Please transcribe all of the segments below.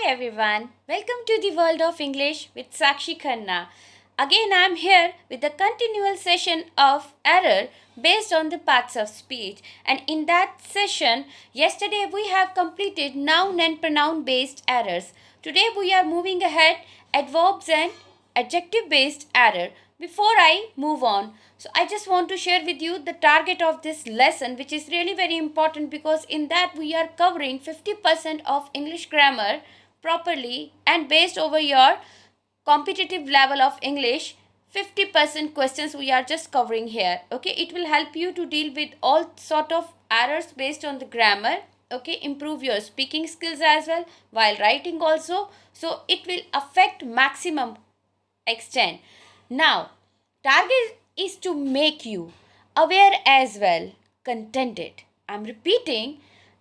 everyone, welcome to the world of English with Sakshi Khanna. Again, I am here with a continual session of error based on the parts of speech, and in that session, yesterday we have completed noun and pronoun based errors. Today we are moving ahead adverbs and adjective based error. Before I move on, so I just want to share with you the target of this lesson, which is really very important because in that we are covering 50% of English grammar properly and based over your competitive level of English. 50% questions we are just covering here. Okay, it will help you to deal with all sort of errors based on the grammar. Okay, improve your speaking skills as well while writing also. So it will affect maximum extent. Now, target is to make you aware as well, contented. I'm repeating,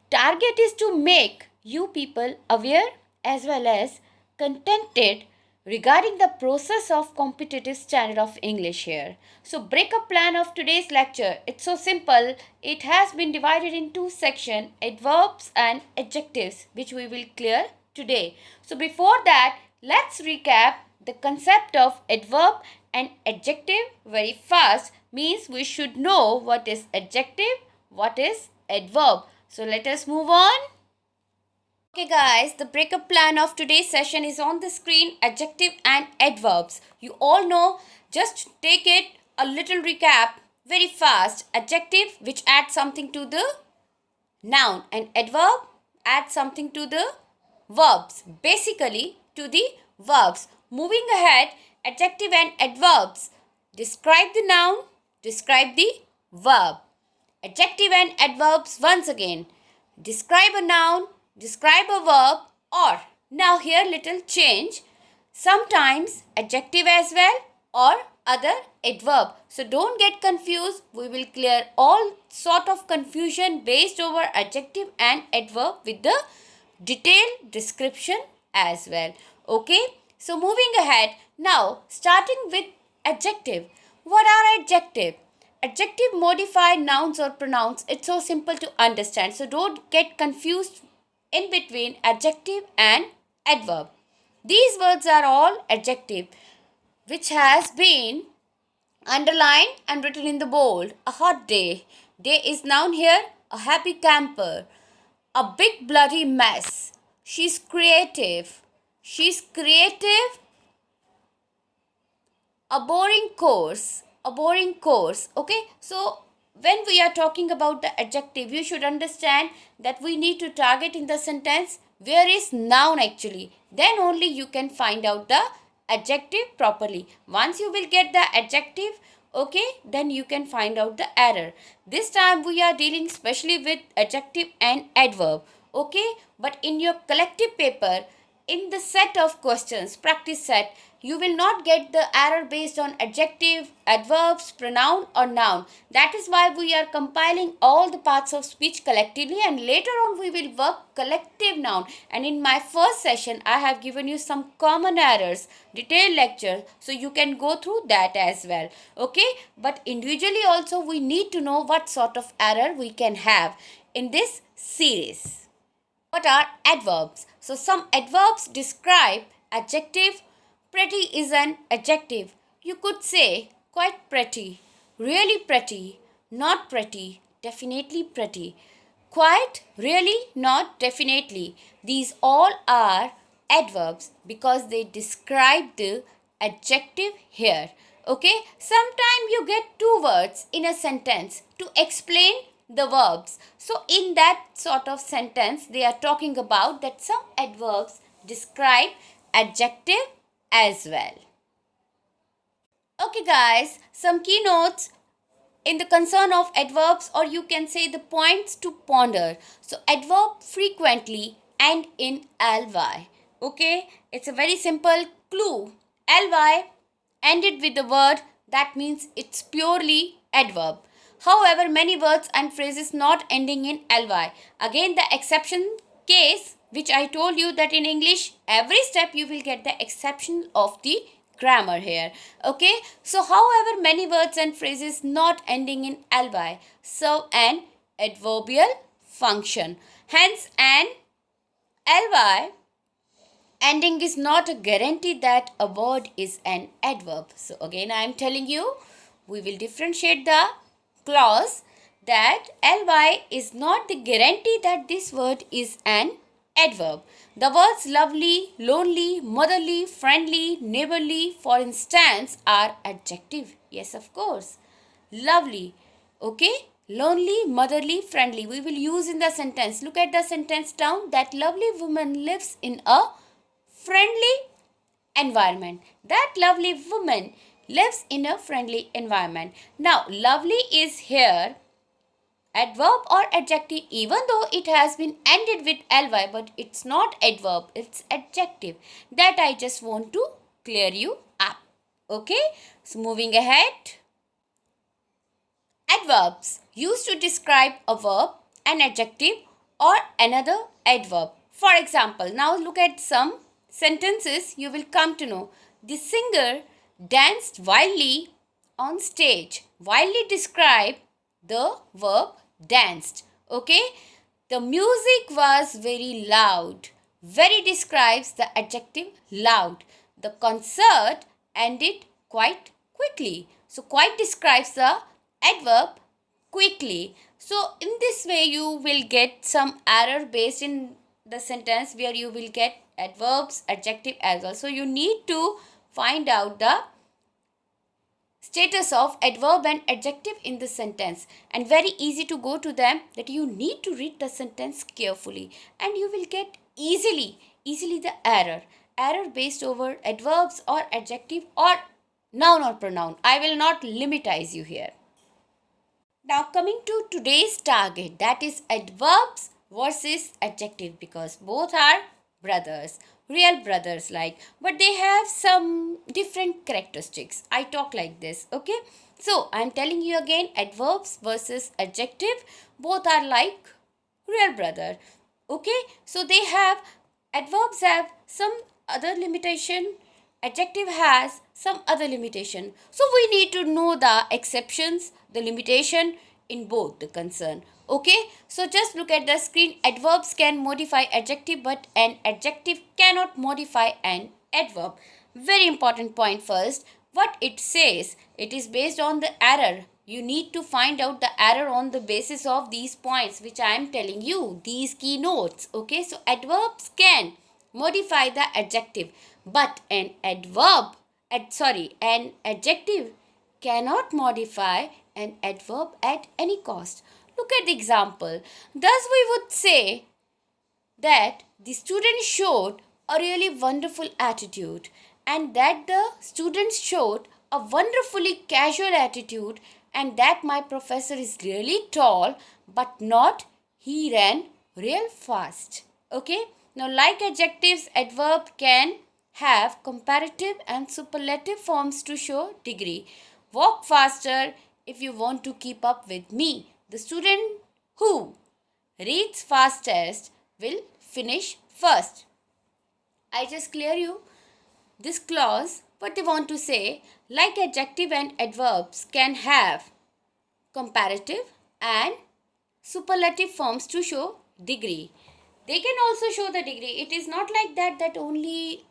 target is to make you people aware as well as contented regarding the process of competitive standard of English here. So breakup plan of today's lecture, it's so simple. It has been divided in two sections, adverbs and adjectives, which we will clear today. So before that, let's recap the concept of adverb and adjective very fast. Means we should know what is adjective, what is adverb. So let us move on. Okay guys, the breakup plan of today's session is on the screen, adjective and adverbs. You all know, just take it a little recap very fast. Adjective which adds something to the noun and adverb adds something to the verbs, basically to the verbs. Moving ahead, adjective and adverbs describe the noun, describe the verb. Adjective and adverbs once again describe a noun, describe a verb, or now here little change, sometimes adjective as well or other adverb. So don't get confused. We will clear all sort of confusion based over adjective and adverb with the detailed description as well. Okay, so moving ahead, now starting with adjective. What are adjective? Adjective modify nouns or pronouns. It's so simple to understand, so don't get confused in between adjective and adverb. These words are all adjective, which has been underlined and written in the bold. A hot day. Day is noun here. A happy camper. A big bloody mess. She's creative. She's creative. A boring course. A boring course. Okay, so when we are talking about the adjective, you should understand that we need to target in the sentence where is noun actually. Then only you can find out the adjective properly. Once you will get the adjective, okay, then you can find out the error. This time we are dealing specially with adjective and adverb. Okay, but in your collective paper, in the set of questions, practice set, you will not get the error based on adjective, adverbs, pronoun or noun. That is why we are compiling all the parts of speech collectively, and later on we will work collective noun. And in my first session, I have given you some common errors, detailed lecture, so you can go through that as well. Okay, but individually also we need to know what sort of error we can have in this series. What are adverbs? So some adverbs describe adjective. Pretty is an adjective. You could say quite pretty, really pretty, not pretty, definitely pretty. Quite, really, not, definitely. These all are adverbs because they describe the adjective here. Okay, sometimes you get two words in a sentence to explain the verbs. So in that sort of sentence, they are talking about that some adverbs describe adjective as well. Okay guys, some keynotes in the concern of adverbs, or you can say the points to ponder. So adverb frequently and in ly. Okay, it's a very simple clue. Ly ended with the word, that means it's purely adverb. However, many words and phrases not ending in ly. Again, the exception case, which I told you that in English, every step you will get the exception of the grammar here. Okay, so however, many words and phrases not ending in ly serve an adverbial function. Hence, an ly ending is not a guarantee that a word is an adverb. So again I am telling you, we will differentiate the clause that ly is not the guarantee that this word is an adverb. The words lovely, lonely, motherly, friendly, neighborly, for instance, are adjective. Yes, of course. Lovely, okay, lonely, motherly, friendly, we will use in the sentence. Look at the sentence down. That lovely woman lives in a friendly environment. That lovely woman lives in a friendly environment. Now lovely is here adverb or adjective, even though it has been ended with ly, but it's not adverb, it's adjective. That I just want to clear you up. Okay, so moving ahead. Adverbs used to describe a verb, an adjective, or another adverb. For example, now look at some sentences, you will come to know. The singer danced wildly on stage. Wildly describe the verb danced. Okay? The music was very loud. Very describes the adjective loud. The concert ended quite quickly. So quite describes the adverb quickly. So in this way you will get some error based in the sentence where you will get adverbs, adjective as well. So you need to find out the status of adverb and adjective in the sentence, and very easy to go to them, that you need to read the sentence carefully and you will get easily the error based over adverbs or adjective or noun or pronoun. I will not limitize you here. Now coming to today's target, that is adverbs versus adjective, because both are brothers, real brothers like, but they have some different characteristics. I talk like this, okay? So I'm telling you again, adverbs versus adjective, both are like real brother, okay? So they have, adverbs have some other limitation, adjective has some other limitation. So we need to know the exceptions, the limitation in both the concern. Okay, so just look at the screen. Adverbs can modify adjective, but an adjective cannot modify an adverb. Very important point first. What it says, it is based on the error. You need to find out the error on the basis of these points which I am telling you, these key notes. Okay, so adverbs can modify the adjective, but an an adjective cannot modify an adverb at any cost. Look at the example. Thus we would say that the student showed a really wonderful attitude, and that the students showed a wonderfully casual attitude, and that my professor is really tall but not he ran real fast. Okay, now like adjectives, adverb can have comparative and superlative forms to show degree. Walk faster if you want to keep up with me. The student who reads fastest will finish first. I just clear you this clause. What they want to say, like adjective and adverbs can have comparative and superlative forms to show degree. They can also show the degree. It is not like that only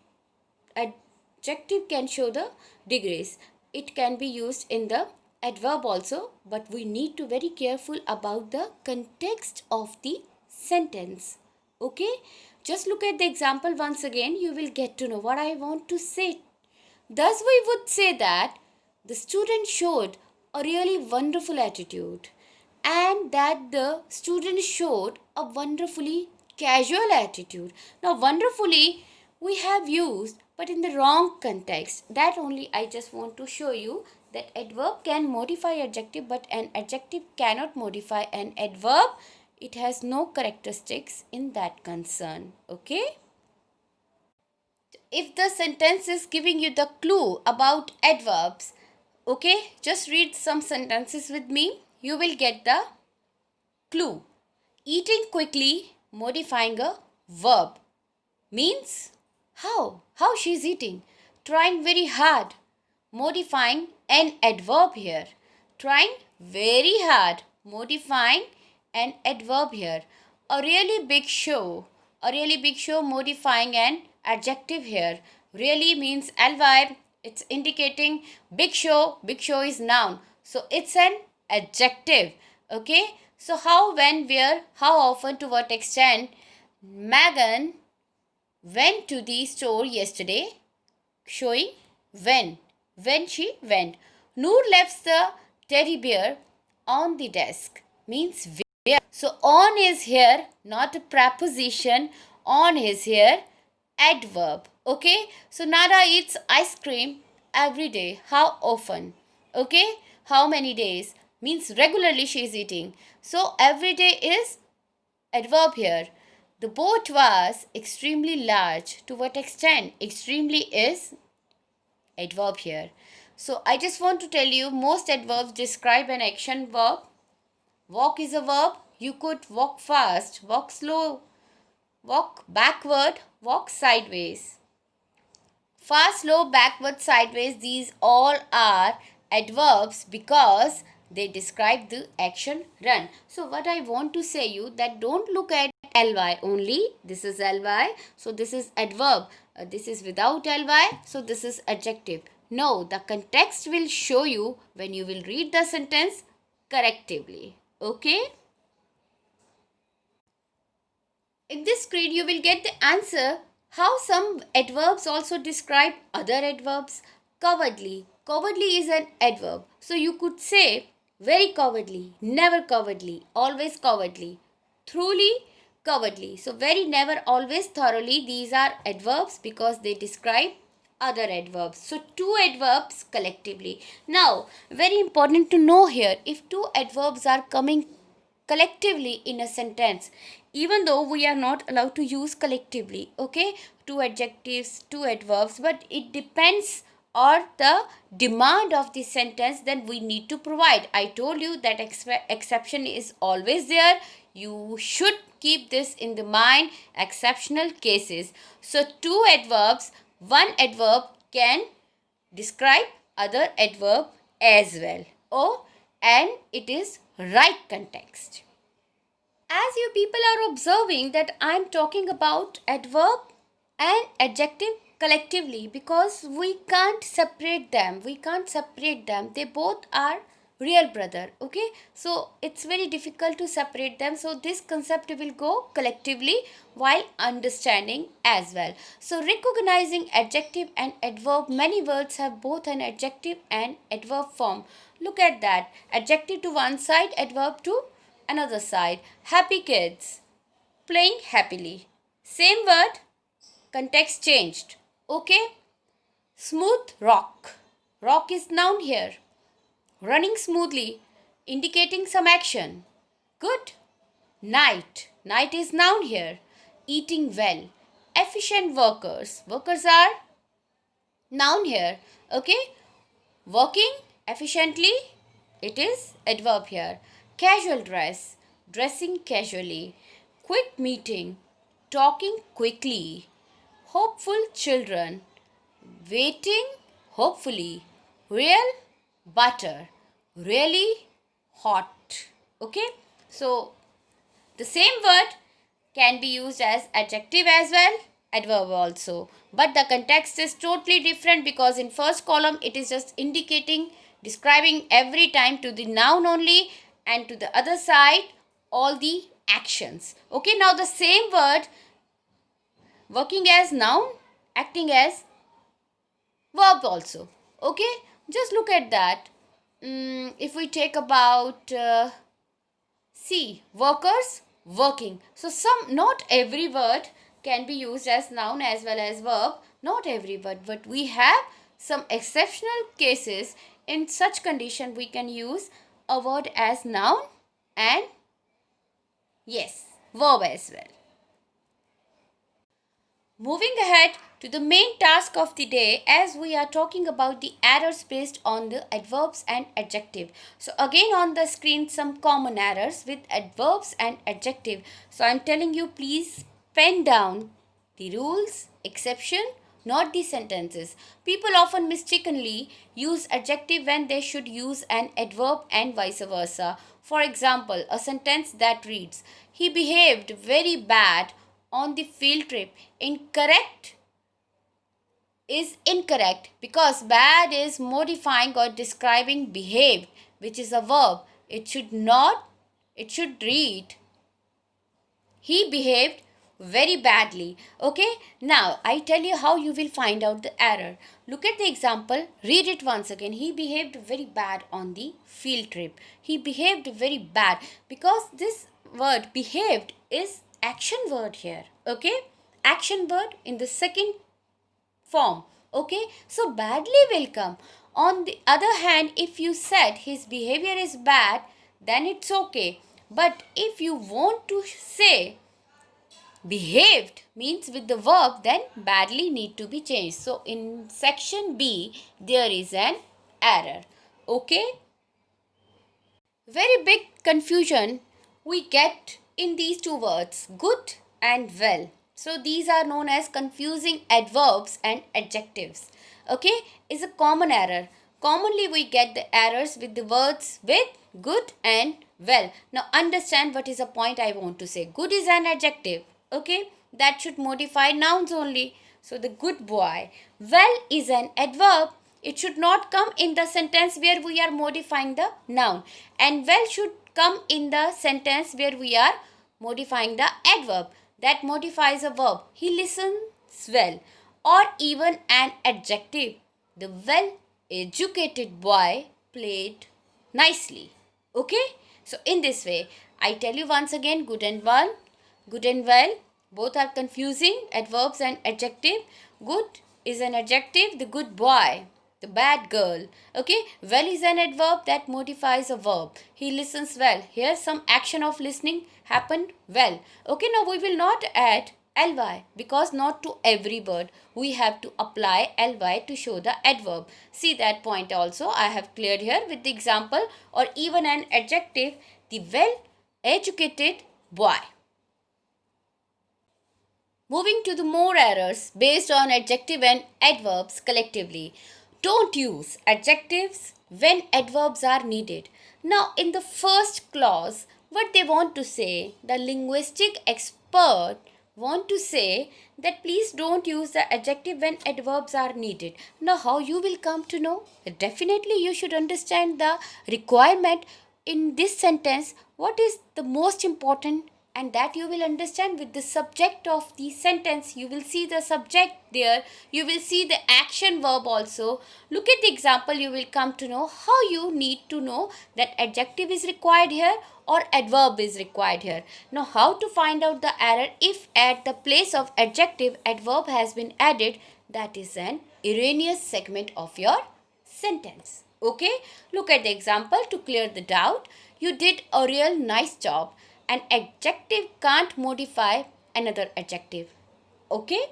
adjective can show the degrees. It can be used in the adverb also, but we need to very careful about the context of the sentence. Okay, just look at the example once again, you will get to know what I want to say. Thus we would say that the student showed a really wonderful attitude, and that the student showed a wonderfully casual attitude. Now wonderfully we have used, but in the wrong context. That only I just want to show you, that adverb can modify adjective, but an adjective cannot modify an adverb. It has no characteristics in that concern. Okay, if the sentence is giving you the clue about adverbs, okay, just read some sentences with me, you will get the clue. Eating quickly, modifying a verb, means how she is eating. Trying very hard, modifying an adverb here. Trying very hard, modifying an adverb here. A really big show, modifying an adjective here. Really means ly. It's indicating big show. Big show is noun. So it's an adjective. Okay. So how, when, where, how often, to what extent. Megan went to the store yesterday, showing when she went. Noor left the teddy bear on the desk, means where. So on is here, not a preposition. On is here, adverb. Okay. So Nada eats ice cream every day. How often? Okay. How many days? Means regularly she is eating. So every day is adverb here. The boat was extremely large. To what extent? Extremely is adverb here. So I just want to tell you, most adverbs describe an action verb. Walk is a verb. You could walk fast, walk slow, walk backward, walk sideways. Fast, slow, backward, sideways, these all are adverbs because they describe the action run. So what I want to say you, that don't look at ly only. This is ly, so this is adverb. This is without ly, so this is adjective. No, the context will show you when you will read the sentence correctively. Okay? In this screen, you will get the answer how some adverbs also describe other adverbs. Cowardly. Cowardly is an adverb. So you could say very cowardly, never cowardly, always cowardly, truly cowardly. So very, never, always, thoroughly, these are adverbs because they describe other adverbs. So two adverbs collectively. Now, very important to know here, if two adverbs are coming collectively in a sentence, even though we are not allowed to use collectively, okay, two adjectives, two adverbs, but it depends on the demand of the sentence, then we need to provide. I told you that exception is always there. You should keep this in the mind, exceptional cases. So two adverbs, one adverb can describe other adverb as well. Oh, and it is right context. As you people are observing that I am talking about adverb and adjective collectively because we can't separate them. They both are real brother. Okay. So it's very difficult to separate them. So this concept will go collectively while understanding as well. So recognizing adjective and adverb, many words have both an adjective and adverb form. Look at that. Adjective to one side, adverb to another side. Happy kids, playing happily. Same word, context changed. Okay. Smooth rock. Rock is noun here. Running smoothly, indicating some action. Good. Night. Night is noun here. Eating well. Efficient workers. Workers are noun here. Okay. Working efficiently, it is adverb here. Casual dress. Dressing casually. Quick meeting. Talking quickly. Hopeful children. Waiting hopefully. Real butter. Really hot. Okay. So the same word can be used as adjective as well, adverb also. But the context is totally different because in first column it is just indicating, describing every time to the noun only, and to the other side all the actions. Okay, now the same word working as noun, acting as verb also. Okay, just look at that. If we take about see, workers, working. So not every word can be used as noun as well as verb. Not every word, but we have some exceptional cases. In such condition, we can use a word as noun and yes, verb as well. Moving ahead to the main task of the day, as we are talking about the errors based on the adverbs and adjective. So again on the screen some common errors with adverbs and adjective. So I am telling you, please pen down the rules, exception, not the sentences. People often mistakenly use adjective when they should use an adverb and vice versa. For example, a sentence that reads, he behaved very bad on the field trip. Incorrect is incorrect because bad is modifying or describing behaved, which is a verb. It should not, it should read, he behaved very badly. Okay, now I tell you how you will find out the error. Look at the example, read it once again. He behaved very bad on the field trip. He behaved very bad because this word behaved is action word here. Okay, action word in the second form. Okay, so badly will come. On the other hand, if you said his behavior is bad, then it's okay. But if you want to say behaved means with the verb, then badly need to be changed. So in section B there is an error. Okay, very big confusion we get in these two words, good and well. So these are known as confusing adverbs and adjectives. Okay, is a common error. Commonly we get the errors with the words with, good and well. Now understand what is the point I want to say. Good is an adjective. Okay, that should modify nouns only. So the good boy. Well is an adverb. It should not come in the sentence where we are modifying the noun. And well should come in the sentence where we are modifying the adverb. That modifies a verb. He listens well. Or even an adjective. The well educated boy played nicely. Okay? So in this way, I tell you once again, good and well. Good and well, both are confusing, adverbs and adjective. Good is an adjective, the good boy, the bad girl. Okay, well is an adverb that modifies a verb. He listens well. Here some action of listening happened well. Okay, now we will not add ly because not to every word we have to apply ly to show the adverb. See that point also I have cleared here with the example. Or even an adjective, the well educated boy. Moving to the more errors based on adjective and adverbs collectively. Don't use adjectives when adverbs are needed. Now, in the first clause, what they want to say, the linguistic expert want to say that please don't use the adjective when adverbs are needed. Now, how you will come to know? Definitely, you should understand the requirement in this sentence. What is the most important, and that you will understand with the subject of the sentence. You will see the subject there, you will see the action verb also. Look at the example, you will come to know how you need to know that adjective is required here or adverb is required here. Now how to find out the error if at the place of adjective adverb has been added, that is an erroneous segment of your sentence. Okay, look at the example to clear the doubt. You did a real nice job. An adjective can't modify another adjective. Okay,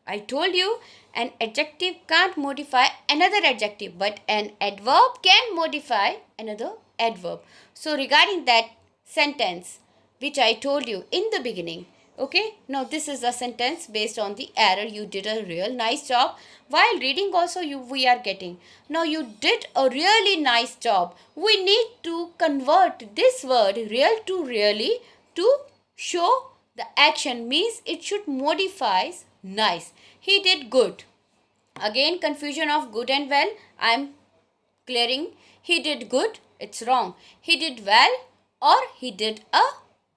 I told you an adjective can't modify another adjective, but an adverb can modify another adverb. So regarding that sentence which I told you in the beginning, okay, now this is a sentence based on the error. You did a real nice job. While reading also we are getting, now you did a really nice job. We need to convert this word real to really to show the action, means it should modify nice. He did good. Again confusion of good and well, I am clearing. He did good, it's wrong. He did well or he did a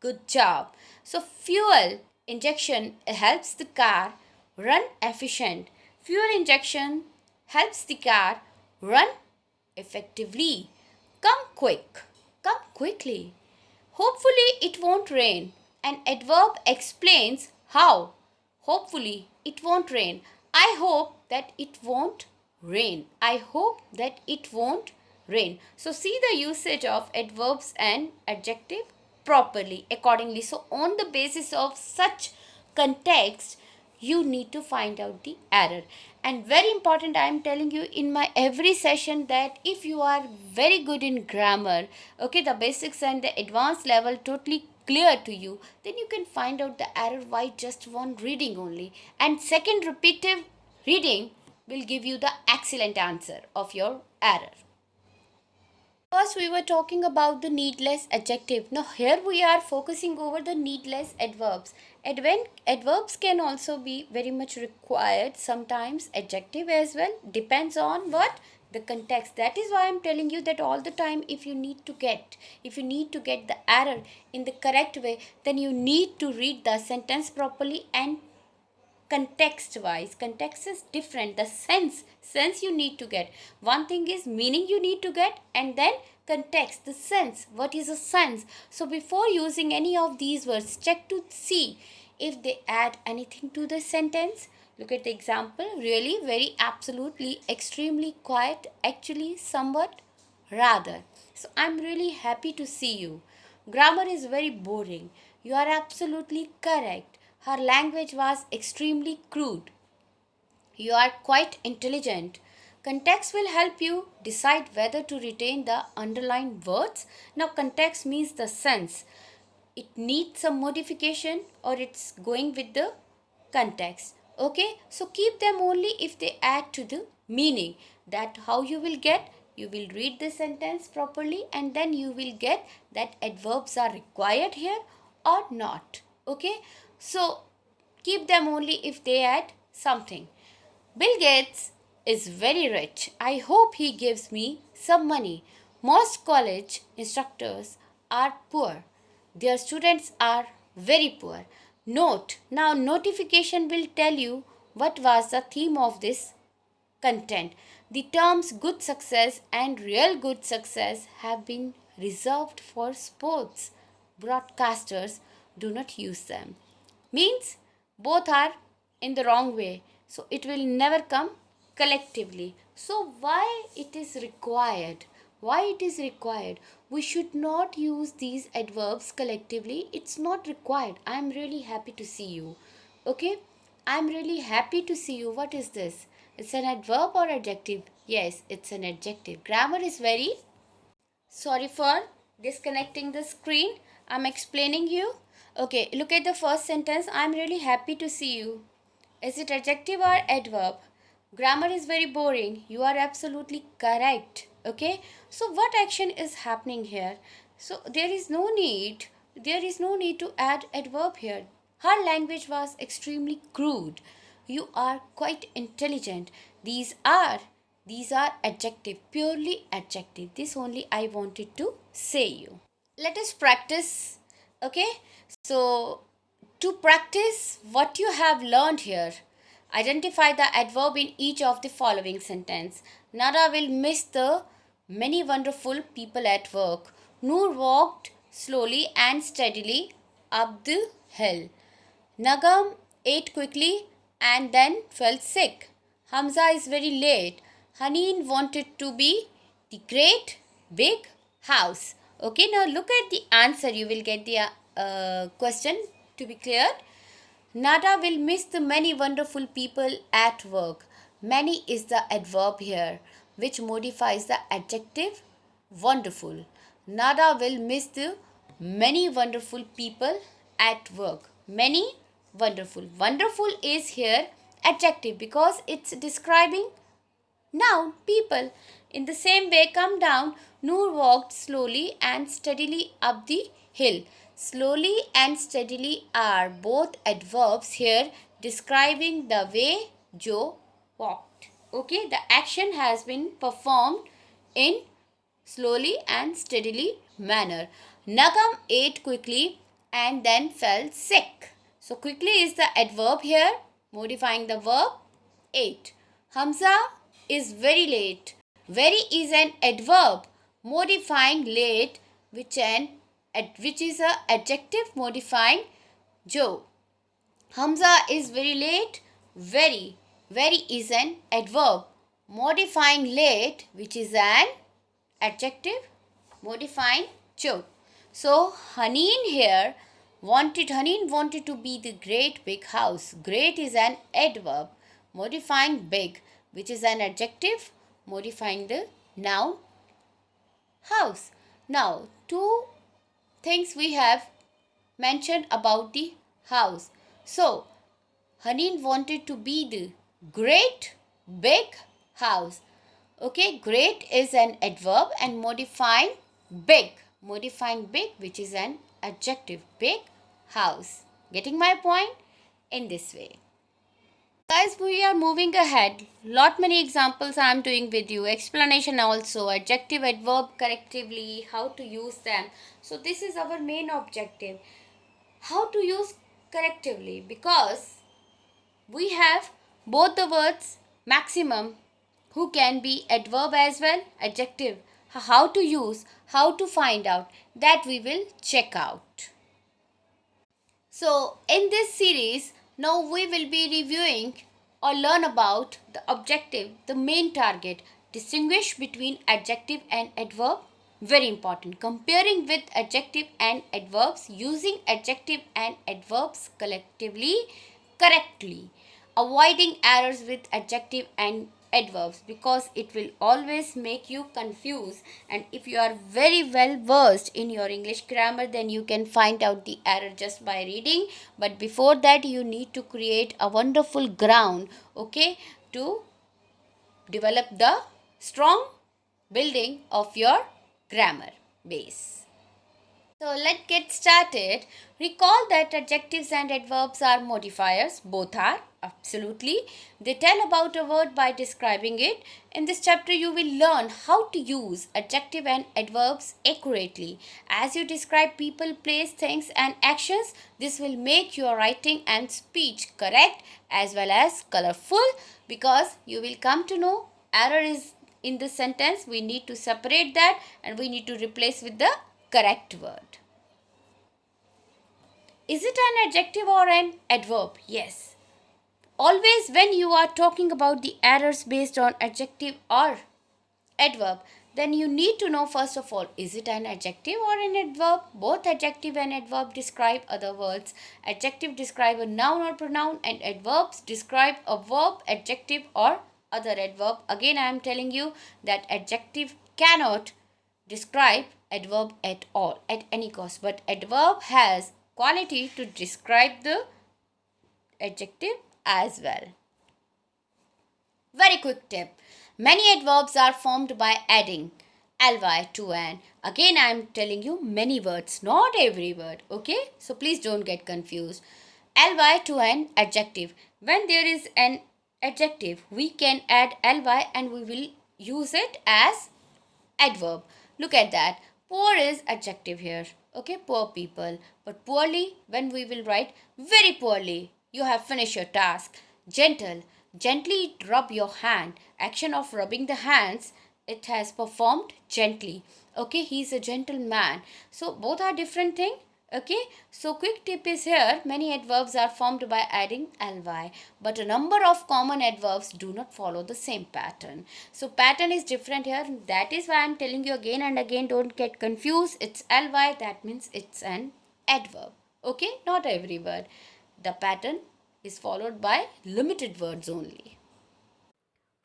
good job. So fuel injection helps the car run efficient. Fuel injection helps the car run effectively. Come quick, come quickly. Hopefully it won't rain. An adverb explains how. Hopefully it won't rain. I hope that it won't rain. I hope that it won't rain. So see the usage of adverbs and adjective properly accordingly. So on the basis of such context, you need to find out the error. And very important, I am telling you in my every session that if you are very good in grammar, okay, the basics and the advanced level totally clear to you, then you can find out the error by just one reading only, and second repeated reading will give you the excellent answer of your error. First, we were talking about the needless adjective. Now, here we are focusing over the needless adverbs. Adverbs can also be very much required, sometimes adjective as well, depends on what the context. That is why I'm telling you that all the time, if you need to get the error in the correct way, then you need to read the sentence properly and context wise. Context is different. The sense you need to get. One thing is meaning you need to get, and then context, the sense. What is a sense? So before using any of these words, check to see if they add anything to the sentence. Look at the example. Really, very, absolutely, extremely, quiet, actually, somewhat, rather. So I'm really happy to see you. Grammar is very boring. You are absolutely correct. Her language was extremely crude. You are quite intelligent. Context will help you decide whether to retain the underlined words. Now, context means the sense. It needs some modification or it's going with the context. Okay, so keep them only if they add to the meaning. That how you will get, you will read the sentence properly and then you will get that adverbs are required here or not. Okay, so keep them only if they add something. Bill Gates is very rich. I hope he gives me some money. Most college instructors are poor. Their students are very poor. Note, now notification will tell you what was the theme of this content. The terms good success and real good success have been reserved for sports. Broadcasters do not use them. Means both are in the wrong way. So it will never come collectively. So why it is required? Why it is required? We should not use these adverbs collectively. It's not required. I am really happy to see you. Okay? I am really happy to see you. What is this? It's an adverb or adjective? Yes, it's an adjective. Grammar is very... Sorry for disconnecting the screen. I'm explaining you. Okay, look at the first sentence. I'm really happy to see you. Is it adjective or adverb? Grammar is very boring. You are absolutely correct. Okay, so what action is happening here? So there is no need to add adverb here. Her language was extremely crude. You are quite intelligent. These are adjective, purely adjective. This only I wanted to say you. Let us practice. Okay, so to practice what you have learned here, identify the adverb in each of the following sentence. Nada will miss the many wonderful people at work. Noor walked slowly and steadily up the hill. Nagam ate quickly and then felt sick. Hamza is very late. Haneen wanted to be the great big house. Okay, now look at the answer. You will get the question to be cleared. Nada will miss the many wonderful people at work. Many is the adverb here, which modifies the adjective wonderful. Nada will miss the many wonderful people at work. Many wonderful. Wonderful is here adjective because it's describing noun, people. In the same way, come down. Noor walked slowly and steadily up the hill. Slowly and steadily are both adverbs here describing the way Joe walked. Okay, the action has been performed in slowly and steadily manner. Nagam ate quickly and then fell sick. So quickly is the adverb here, modifying the verb ate. Hamza is very late. Very is an adverb modifying late, which is a adjective modifying Joe. Hamza is very late. Very is an adverb modifying late, which is an adjective modifying Joe. So Haneen wanted to be the great big house. Great is an adverb modifying big, which is an adjective modifying the noun house. Now, two things we have mentioned about the house. So, Haneen wanted to be the great big house. Okay, great is an adverb and modifying big, which is an adjective, big house. Getting my point? In this way. Guys, we are moving ahead. Lot many examples I am doing with you. Explanation also. Adjective, adverb correctively. How to use them. So this is our main objective. How to use correctively. Because we have both the words maximum who can be adverb as well, adjective. How to use, how to find out, that we will check out. So in this series, now we will be reviewing or learn about the objective, the main target, distinguish between adjective and adverb. Very important. Comparing with adjective and adverbs, using adjective and adverbs collectively, correctly. Avoiding errors with adjective and adverbs because it will always make you confused, and if you are very well versed in your English grammar, then you can find out the error just by reading. But before that, you need to create a wonderful ground, okay, to develop the strong building of your grammar base. So let's get started. Recall that adjectives and adverbs are modifiers. Both are, absolutely. They tell about a word by describing it. In this chapter, you will learn how to use adjective and adverbs accurately. As you describe people, place, things and actions, this will make your writing and speech correct as well as colorful, because you will come to know error is in the sentence. We need to separate that and we need to replace with the correct word. Is it an adjective or an adverb? Yes. Always when you are talking about the errors based on adjective or adverb, then you need to know first of all, is it an adjective or an adverb? Both adjective and adverb describe other words. Adjective describe a noun or pronoun, and adverbs describe a verb, adjective or other adverb. Again, I am telling you that adjective cannot describe adverb at all, at any cost, but adverb has quality to describe the adjective as well. Very quick tip. Many adverbs are formed by adding ly to an. Again, I am telling you many words, not every word. Okay? So please don't get confused. Ly to an adjective. When there is an adjective, we can add ly and we will use it as adverb. Look at that. Poor is adjective here. Okay, poor people. But poorly, when we will write very poorly, you have finished your task. Gentle. Gently rub your hand. Action of rubbing the hands, it has performed gently. Okay, he is a gentleman. So both are different thing. Okay, so quick tip is here, many adverbs are formed by adding ly, but a number of common adverbs do not follow the same pattern. So pattern is different here. That is why I am telling you again and again, don't get confused. It's ly, that means it's an adverb. Okay, not every word. The pattern is followed by limited words only.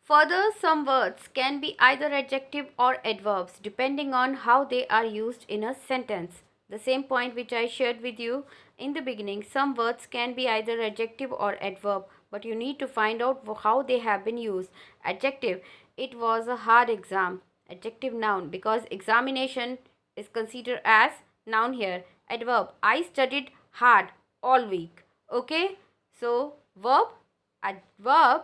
Further, some words can be either adjective or adverbs depending on how they are used in a sentence. The same point which I shared with you in the beginning, some words can be either adjective or adverb, but you need to find out how they have been used. Adjective, it was a hard exam. Adjective, noun, because examination is considered as noun here. Adverb, I studied hard all week. Okay, so verb, adverb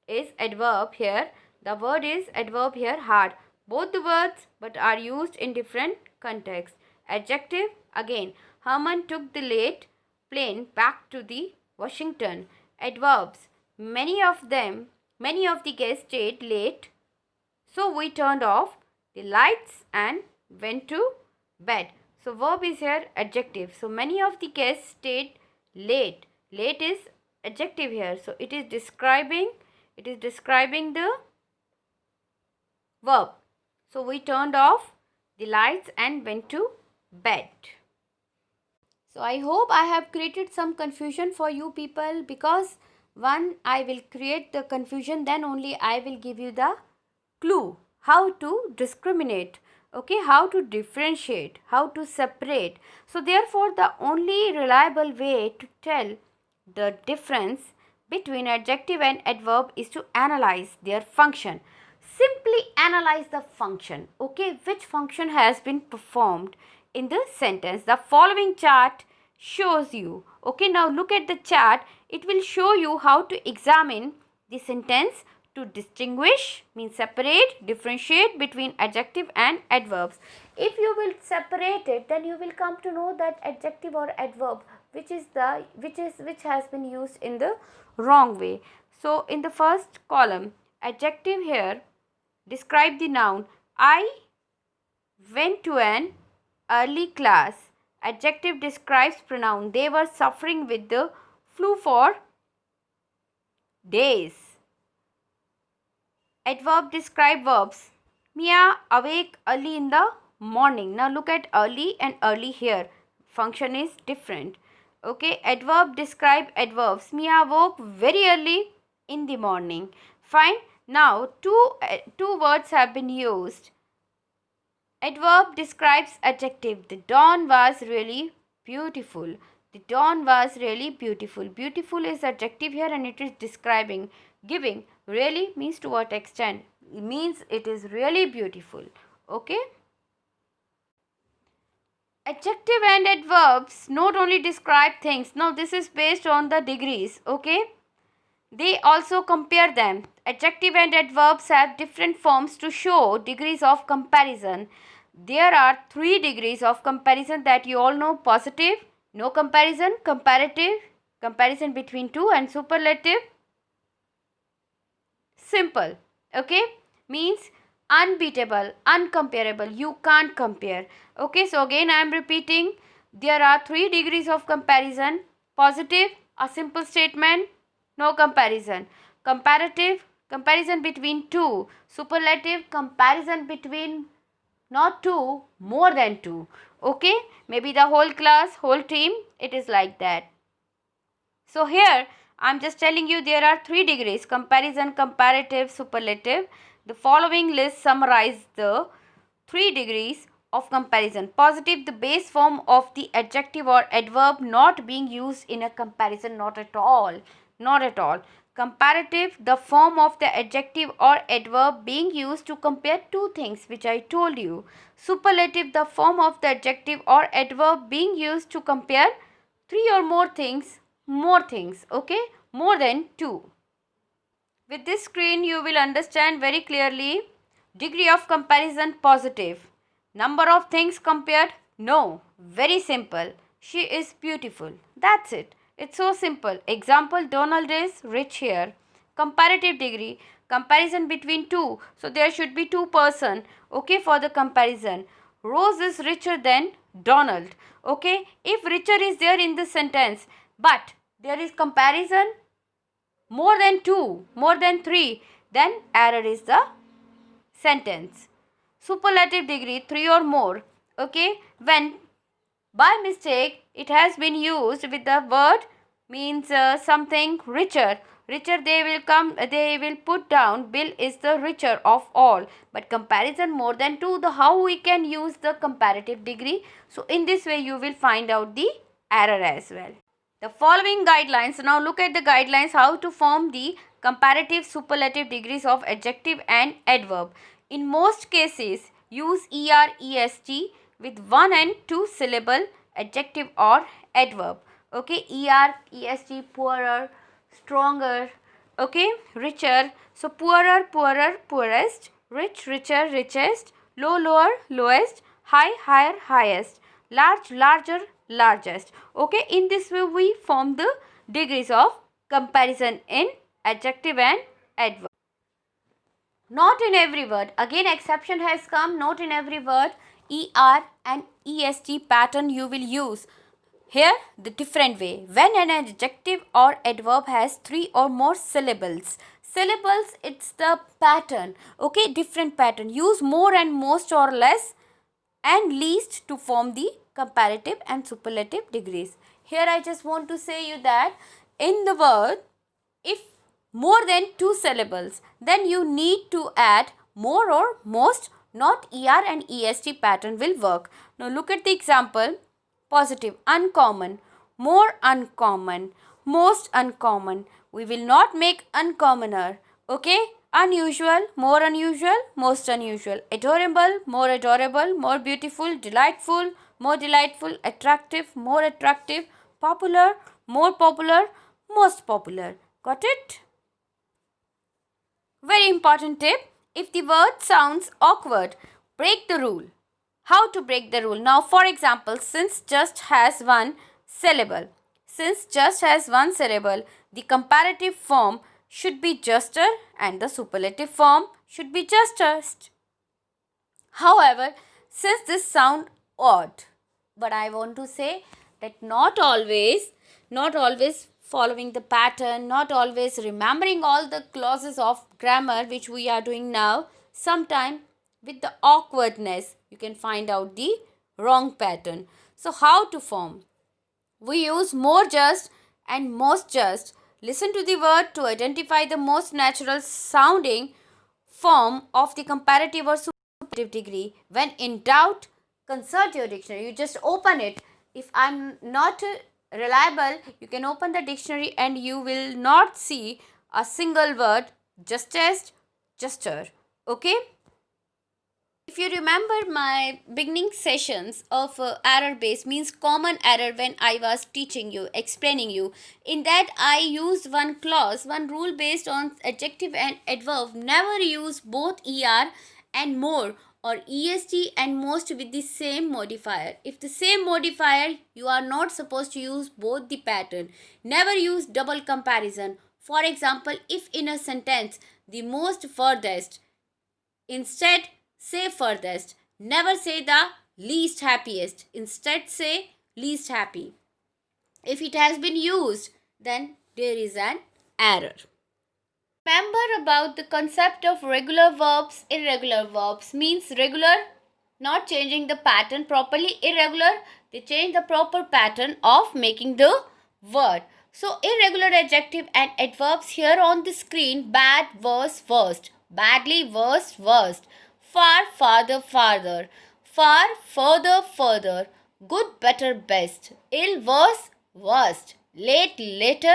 is adverb here. The word is adverb here, hard. Both the words but are used in different contexts. Adjective, again, Herman took the late plane back to the Washington. Adverbs, many of the guests stayed late, so we turned off the lights and went to bed. So verb is here adjective. So many of the guests stayed late. Late is adjective here. So it is describing the verb. So we turned off the lights and went to bed. So I hope I have created some confusion for you people, because when I will create the confusion, then only I will give you the clue how to discriminate, okay, how to differentiate, how to separate. So therefore, the only reliable way to tell the difference between adjective and adverb is to analyze their function. Simply analyze the function, okay, which function has been performed in the sentence. The following chart shows you. Okay, now look at the chart. It will show you how to examine the sentence to distinguish, means separate, differentiate between adjective and adverbs. If you will separate it, then you will come to know that adjective or adverb which has been used in the wrong way. So in the first column, adjective here describe the noun. I went to an early class. Adjective describes pronoun. They were suffering with the flu for days. Adverb describe verbs. Mia awake early in the morning. Now look at early and early here. Function is different. Okay, adverb describe adverbs. Mia woke very early in the morning. Fine. Now two words have been used. Adverb describes adjective. The dawn was really beautiful. The dawn was really beautiful. Beautiful is adjective here and it is describing. Giving really means to what extent? It means it is really beautiful. Okay. Adjective and adverbs not only describe things. Now this is based on the degrees. Okay. They also compare them. Adjective and adverbs have different forms to show degrees of comparison. There are 3 degrees of comparison that you all know: positive, no comparison, comparative, comparison between two, and superlative, simple. Okay, means unbeatable, uncomparable, you can't compare. Okay, so again I am repeating, there are 3 degrees of comparison: positive, a simple statement, no comparison; comparative, comparison between two; superlative, comparison between not two, more than two. Okay, maybe the whole class, whole team, it is like that. So here I am just telling you there are 3 degrees: comparison, comparative, superlative. The following list summarize the 3 degrees of comparison. Positive, the base form of the adjective or adverb not being used in a comparison, not at all, not at all. Comparative, the form of the adjective or adverb being used to compare two things, which I told you. Superlative, the form of the adjective or adverb being used to compare 3 or more things, okay, more than 2. With this screen you will understand very clearly. Degree of comparison, positive. Number of things compared, no, very simple. She is beautiful. That's it. It's so simple. Example, Donald is rich here. Comparative degree, comparison between two. So there should be 2 person. Okay, for the comparison. Rose is richer than Donald. Okay, if richer is there in the sentence, but there is comparison more than 2, more than 3, then error is the sentence. Superlative degree, 3 or more. Okay, when by mistake it has been used with the word means something richer. Richer, they will put down Bill is the richer of all. But comparison more than 2, the how we can use the comparative degree. So in this way you will find out the error as well. The following guidelines, now look at the guidelines how to form the comparative superlative degrees of adjective and adverb. In most cases, use er, est with 1 and 2 syllable adjective or adverb. Okay, er, est, poorer, stronger, okay, richer. So poorer, poorer, poorest, rich, richer, richest, low, lower, lowest, high, higher, highest, large, larger, largest. Okay, in this way we form the degrees of comparison in adjective and adverb. Not in every word, again exception has come, not in every word er and est pattern you will use. Here the different way, when an adjective or adverb has 3 or more syllables. Syllables, it's the pattern, okay, different pattern. Use more and most or less and least to form the comparative and superlative degrees. Here I just want to say you that in the word, if more than 2 syllables, then you need to add more or most, not er and est pattern will work. Now look at the example. Positive, uncommon, more uncommon, most uncommon. We will not make uncommoner. Okay, unusual, most unusual. Adorable, more beautiful, delightful, more delightful, attractive, more attractive, popular, more popular, most popular. Got it? Very important tip. If the word sounds awkward, break the rule. How to break the rule? Now, for example, since just has one syllable. Since just has one syllable, the comparative form should be juster and the superlative form should be justest. However, since this sound odd, but I want to say that not always following the pattern, not always remembering all the clauses of grammar which we are doing now, sometime with the awkwardness you can find out the wrong pattern. So how to form? We use more just and most just. Listen to the word to identify the most natural sounding form of the comparative or superlative degree. When in doubt, consult your dictionary. You just open it. If I'm not reliable, you can open the dictionary and you will not see a single word justest, juster. Okay? If you remember my beginning sessions of error base, means common error, when I was teaching you, explaining you, in that I used one clause, one rule based on adjective and adverb. Never use both er and more or est and most with the same modifier. If the same modifier, you are not supposed to use both the pattern. Never use double comparison. For example, if in a sentence the most furthest, instead say furthest. Never say the least happiest. Instead say least happy. If it has been used, then there is an error. Remember about the concept of regular verbs, irregular verbs. Means regular, not changing the pattern properly. Irregular, they change the proper pattern of making the word. So irregular adjective and adverbs here on the screen: bad, worse, worst. Badly, worse, worst. Far, farther, farther. Far, further, further. Good, better, best. Ill, worse, worst. Late, later,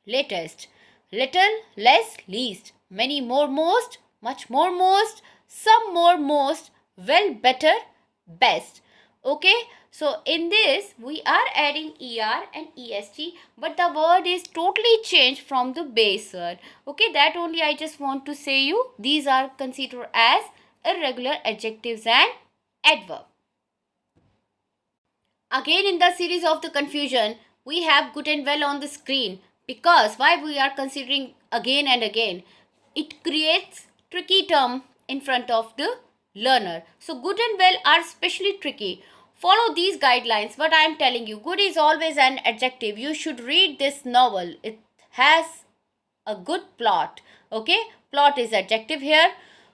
latest. Little, less, least. Many, more, most. Much more, most. Some, more, most. Well, better, best. Okay, so in this we are adding er and est, but the word is totally changed from the base word. Okay, that only I just want to say you. These are considered as irregular adjectives and adverb. Again, in the series of the confusion, we have good and well on the screen. Because why we are considering again and again? It creates tricky term in front of the learner. So good and well are especially tricky. Follow these guidelines. What I am telling you, good is always an adjective. You should read this novel. It has a good plot. Okay, plot is adjective here.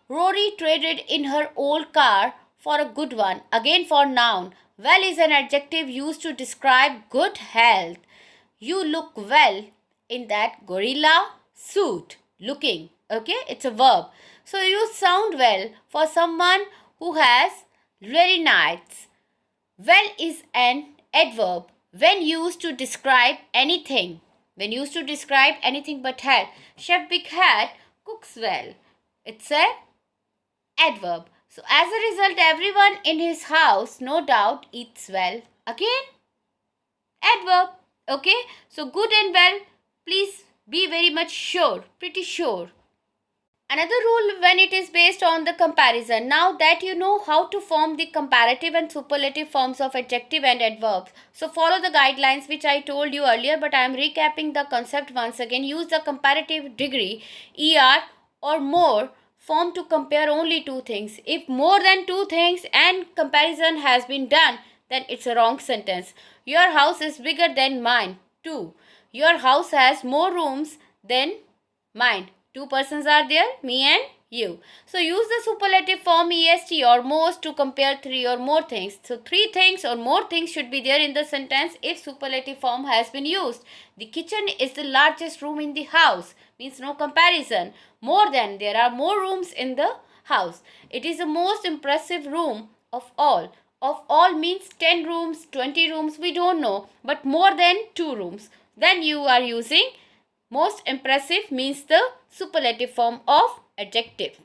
Rory traded in her old car for a good one. Again for noun. Well is an adjective used to describe good health. You look well in that gorilla suit. Looking. Okay, it's a verb. So you sound well for someone who has very nice. Well is an adverb when used to describe anything. When used to describe anything but health. Chef Big Hat cooks well. It's a adverb. So as a result, everyone in his house no doubt eats well. Again, adverb. Okay, so good and well, please be very much sure, pretty sure. Another rule when it is based on the comparison. Now that you know how to form the comparative and superlative forms of adjective and adverbs, so follow the guidelines which I told you earlier, but I am recapping the concept once again. Use the comparative degree, er or more form to compare only two things. If more than two things and comparison has been done, then it's a wrong sentence. Your house is bigger than mine. 2. Your house has more rooms than mine. Two persons are there, me and you. So use the superlative form est or most to compare three or more things. So three things or more things should be there in the sentence if superlative form has been used. The kitchen is the largest room in the house. Means no comparison. More than, there are more rooms in the house. It is the most impressive room of all. Of all means 10 rooms, 20 rooms, we don't know. But more than 2 rooms. Then you are using most impressive means the superlative form of adjective.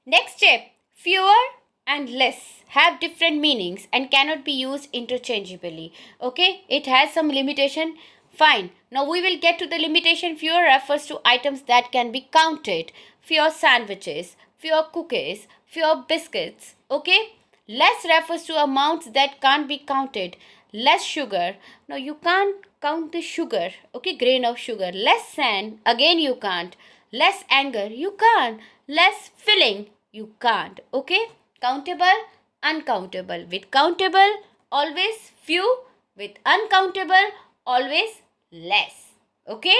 Next step, fewer and less have different meanings and cannot be used interchangeably. Okay, it has some limitation. Fine. Now we will get to the limitation. Fewer refers to items that can be counted. Fewer sandwiches, fewer cookies, fewer biscuits. Okay. Less refers to amounts that can't be counted. Less sugar. Now you can't count the sugar. Okay, grain of sugar. Less sand. Again you can't. Less anger. You can't. Less filling. You can't. Okay. Countable, uncountable. With countable, always few. With uncountable, always less. Okay.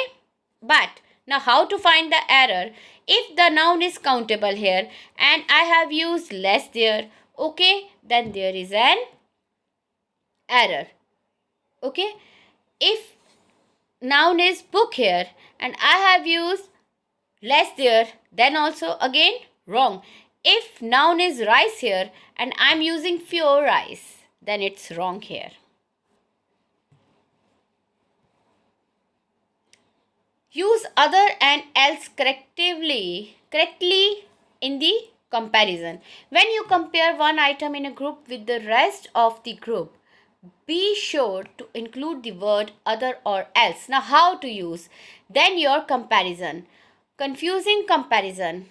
But now how to find the error? If the noun is countable here and I have used less there, okay, then there is an error. Okay. If noun is book here and I have used less there, then also again wrong. If noun is rice here and I'm using fewer rice, then it's wrong here. Use other and else correctly in the comparison. When you compare one item in a group with the rest of the group, be sure to include the word other or else. Now how to use? Then your comparison. Confusing comparison.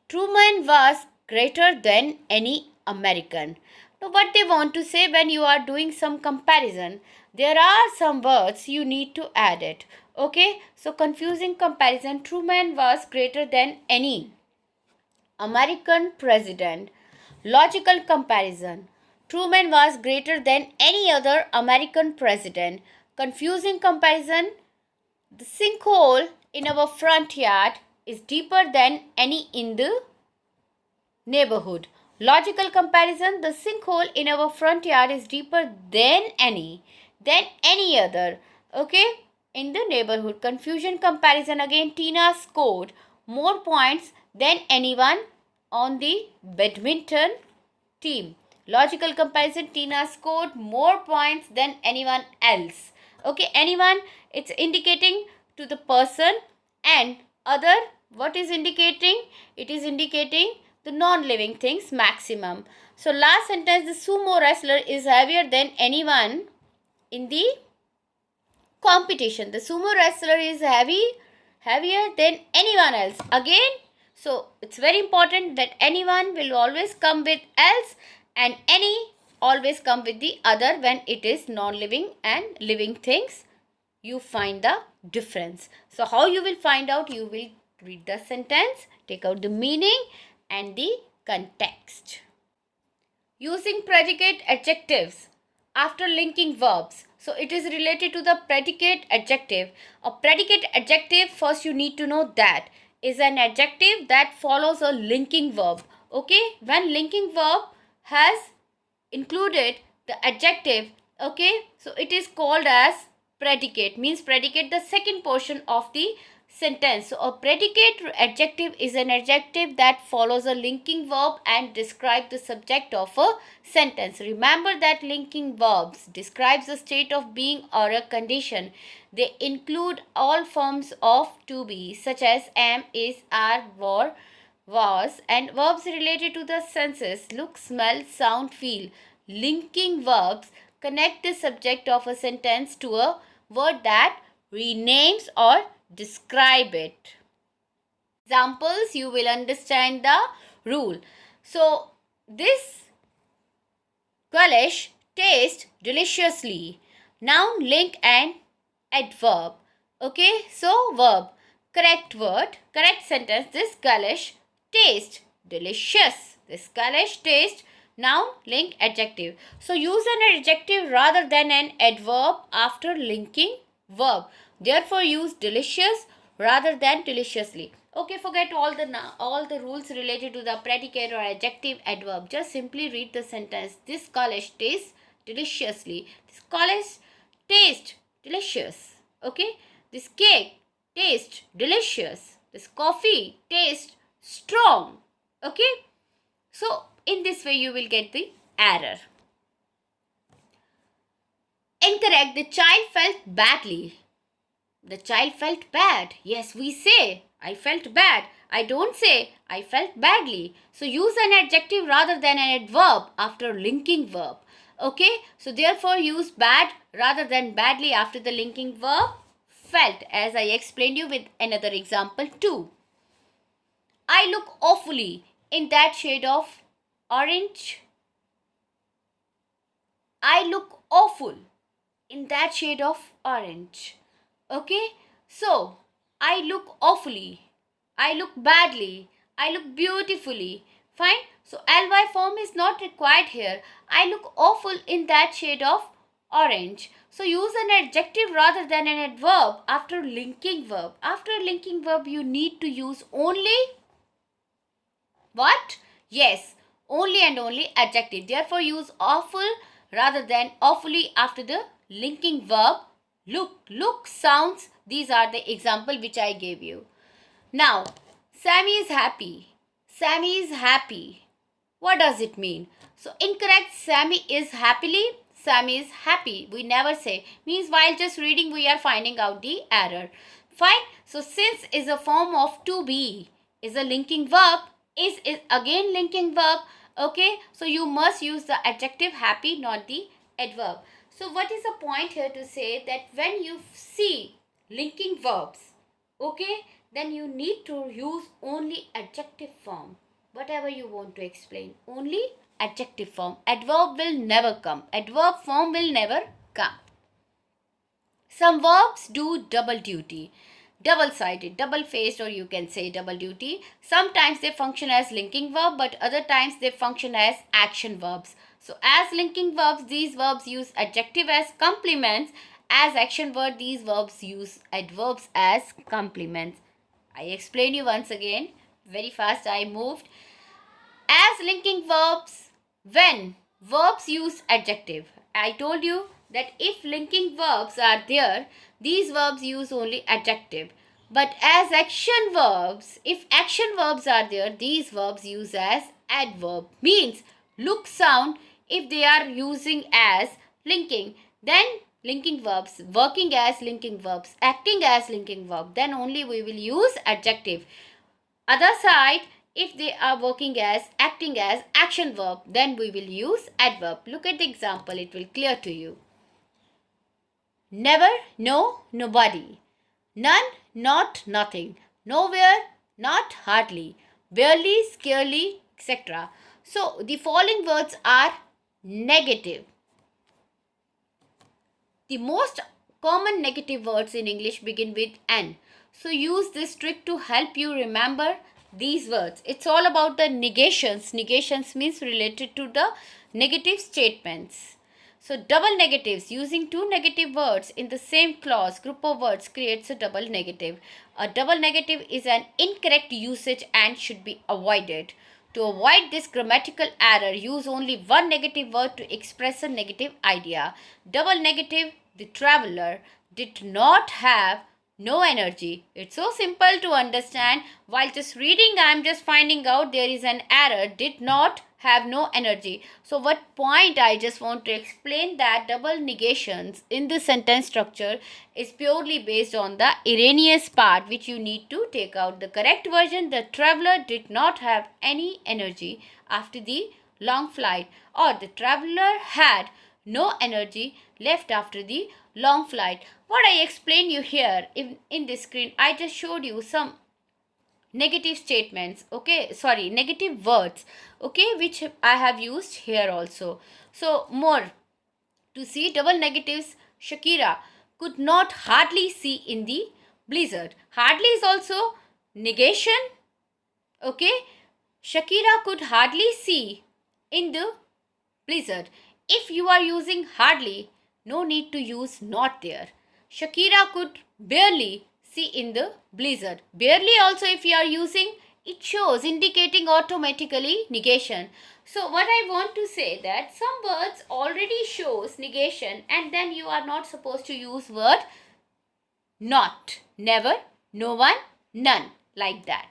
Truman was greater than any American. Now what they want to say when you are doing some comparison, there are some words you need to add it. Okay, so confusing comparison. Truman was greater than any American president. Logical comparison. Truman was greater than any other American president. Confusing comparison. The sinkhole in our front yard is deeper than any in the neighborhood. Logical comparison. The sinkhole in our front yard is deeper than any other. Okay, in the neighborhood. Confusion comparison. Again, Tina scored more points than anyone on the badminton team. Logical comparison. Tina scored more points than anyone else. Okay, anyone, it's indicating to the person, and other, what is indicating? It is indicating the non-living things maximum. So last sentence, the sumo wrestler is heavier than anyone in the competition. The sumo wrestler is heavier than anyone else. Again, so it's very important that anyone will always come with else and any always come with the other when it is non-living and living things. You find the difference. So how you will find out? You will read the sentence, take out the meaning and the context. Using predicate adjectives after linking verbs. So it is related to the predicate adjective. A predicate adjective, first you need to know that, is an adjective that follows a linking verb. Okay, when linking verb has included the adjective, okay, so it is called as predicate. Means predicate, the second portion of the sentence. So a predicate adjective is an adjective that follows a linking verb and describes the subject of a sentence. Remember that linking verbs describes a state of being or a condition. They include all forms of to be such as am, is, are, were, was, and verbs related to the senses look, smell, sound, feel. Linking verbs connect the subject of a sentence to a word that renames or describe it. Examples, you will understand the rule. So this relish taste deliciously. Noun, link and adverb. Okay, so verb, correct word, correct sentence. This relish taste delicious. This relish taste, noun, link, adjective. So use an adjective rather than an adverb after linking verb. Therefore use delicious rather than deliciously. Okay, forget all the rules related to the predicate or adjective adverb. Just simply read the sentence. This college tastes deliciously. This college tastes delicious. Okay, this cake tastes delicious. This coffee tastes strong. Okay, so in this way you will get the error. Incorrect. The child felt badly. The child felt bad. Yes, we say I felt bad. I don't say I felt badly. So use an adjective rather than an adverb after linking verb. Okay, so therefore use bad rather than badly after the linking verb felt, as I explained you with another example too. I look awfully in that shade of orange. I look awful in that shade of orange. Okay, so I look awfully, I look badly, I look beautifully. Fine, so ly form is not required here. I look awful in that shade of orange. So use an adjective rather than an adverb after linking verb. After linking verb you need to use only what? Yes, only and only adjective. Therefore use awful rather than awfully after the linking verb look. Look, sounds, these are the example which I gave you. Now, Sammy is happy. Sammy is happy. What does it mean? So incorrect, Sammy is happily. Sammy is happy. We never say. Means while just reading we are finding out the error. Fine. So since is a form of to be, is a linking verb, is again linking verb. Okay. So you must use the adjective happy, not the adverb. So what is the point here to say that when you see linking verbs, okay, then you need to use only adjective form. Whatever you want to explain, only adjective form. Adverb will never come. Adverb form will never come. Some verbs do double duty. Double-sided, double-faced, or you can say double duty. Sometimes they function as linking verb, but other times they function as action verbs. So as linking verbs, these verbs use adjective as complements. As action verb, these verbs use adverbs as complements. I explain you once again. Very fast I moved. As linking verbs, when verbs use adjective, I told you that if linking verbs are there, these verbs use only adjective. But as action verbs, if action verbs are there, these verbs use as adverb. Means look, sound, if they are using as linking, then linking verbs, working as linking verbs, acting as linking verb, then only we will use adjective. Other side, if they are working as, acting as action verb, then we will use adverb. Look at the example, it will clear to you. Never, no, nobody. None, not, nothing. Nowhere, not, hardly. Barely, scarcely, etc. So, the following words are negative. The most common negative words in English begin with N. So use this trick to help you remember these words. It's all about the negations. Negations means related to the negative statements. So double negatives, using two negative words in the same clause, group of words creates a double negative. A double negative is an incorrect usage and should be avoided. To avoid this grammatical error, use only one negative word to express a negative idea. Double negative, the traveler did not have no energy. It's so simple to understand. While just reading, I am just finding out there is an error. Did not have no energy. So what point I just want to explain that double negations in the sentence structure is purely based on the erroneous part which you need to take out. The correct version, the traveler did not have any energy after the long flight, or the traveler had no energy left after the long flight. What I explained you here in this screen, I just showed you some negative statements, okay, sorry, negative words, okay, which I have used here also. So more to see double negatives, Shakira could not hardly see in the blizzard. Hardly is also negation, okay. Shakira could hardly see in the blizzard. If you are using hardly, no need to use not there. Shakira could barely see in the blizzard. Barely also if you are using, it shows indicating automatically negation. So what I want to say that some words already shows negation and then you are not supposed to use word not, never, no one, none, like that.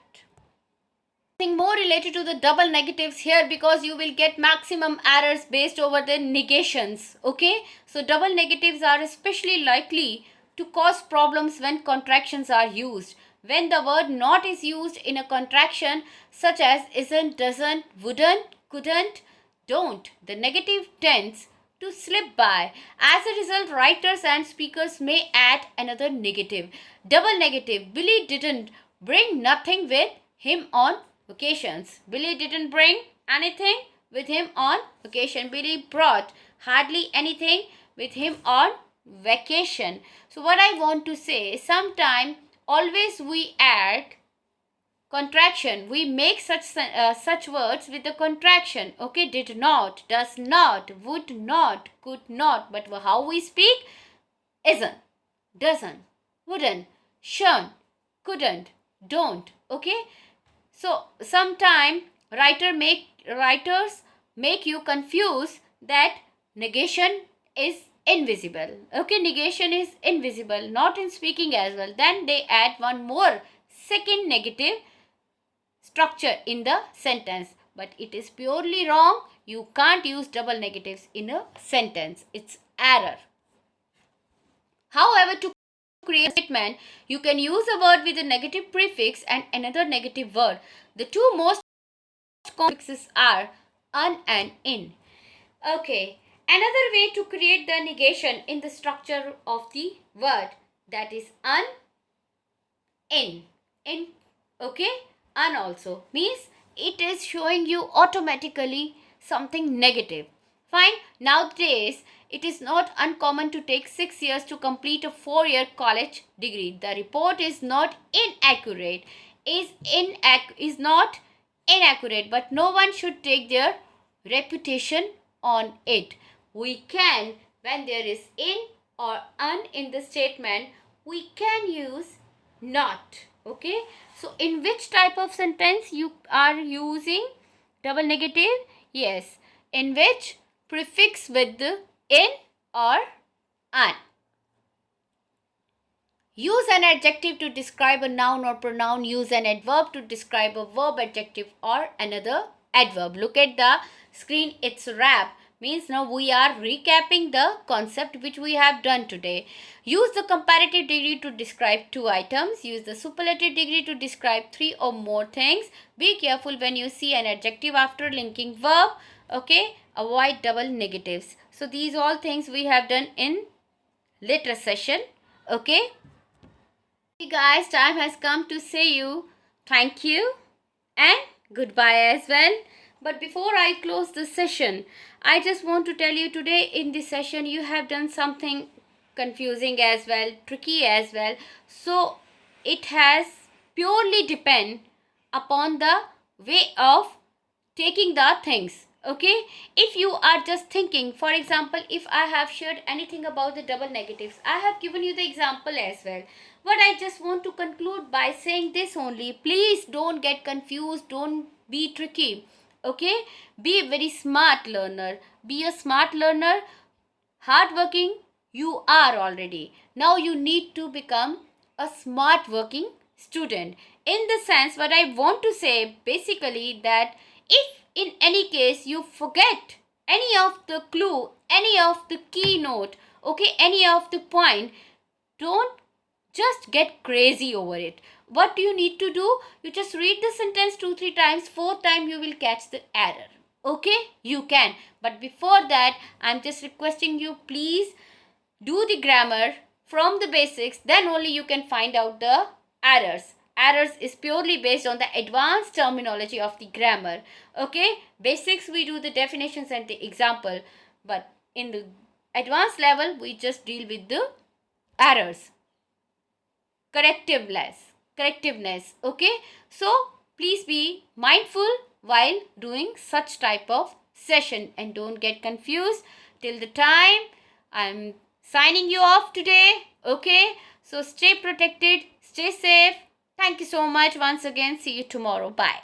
Something more related to the double negatives here, because you will get maximum errors based over the negations, okay. So double negatives are especially likely to cause problems when contractions are used. when the word not is used in a contraction such as isn't, doesn't, wouldn't, couldn't, don't. The negative tends to slip by. As a result, writers and speakers may add another negative. Double negative. Billy didn't bring nothing with him on vacations. Billy didn't bring anything with him on vacation. Billy brought hardly anything with him on vacation. So what I want to say, sometime always we add contraction. We make such words with the contraction. Okay, did not, does not, would not, could not. But how we speak? Isn't, doesn't, wouldn't, shouldn't, couldn't, don't. Okay. So sometime writers make you confuse that negation is invisible. Okay, negation is invisible, not in speaking as well. Then they add one more second negative structure in the sentence, but it is purely wrong. You can't use double negatives in a sentence. It's error. However, to create a statement, you can use a word with a negative prefix and another negative word. The two most common prefixes are un and in. Okay, another way to create the negation in the structure of the word, that is un, in. Okay, un also means it is showing you automatically something negative. Fine. Nowadays, it is not uncommon to take 6 years to complete a 4-year college degree. The report is not inaccurate, is not inaccurate, but no one should take their reputation on it. We can, when there is in or un in the statement, we can use not. Okay. So in which type of sentence you are using double negative? Yes, in which prefix with the in or un. Use an adjective to describe a noun or pronoun. Use an adverb to describe a verb, adjective or another adverb. Look at the screen. It's wrap. Means now we are recapping the concept which we have done today. Use the comparative degree to describe 2 items. Use the superlative degree to describe 3 or more things. Be careful when you see an adjective after linking verb. Okay. Avoid double negatives. So these all things we have done in later session. Okay. Hey guys, time has come to say you thank you and goodbye as well. But before I close this session, I just want to tell you today in this session you have done something confusing as well, tricky as well. So it has purely depend upon the way of taking the things. Okay, if you are just thinking, for example, if I have shared anything about the double negatives, I have given you the example as well. But I just want to conclude by saying this only. Please don't get confused. Don't be tricky. Okay, be a very smart learner. Be a smart learner. Hardworking you are already. Now you need to become a smart working student. In the sense, what I want to say basically that if in any case you forget any of the clue, any of the keynote, okay, any of the point, don't just get crazy over it. What do you need to do? You just read the sentence 2-3 times, 4th time you will catch the error. Okay, you can. But before that, I'm just requesting you, please do the grammar from the basics, then only you can find out the errors. Errors is purely based on the advanced terminology of the grammar. Okay, basics we do the definitions and the example, but in the advanced level we just deal with the errors, correctiveness. Okay, so please be mindful while doing such type of session and don't get confused. Till the time I'm signing you off today. Okay, so stay protected, stay safe. Thank you so much once again. See you tomorrow. Bye.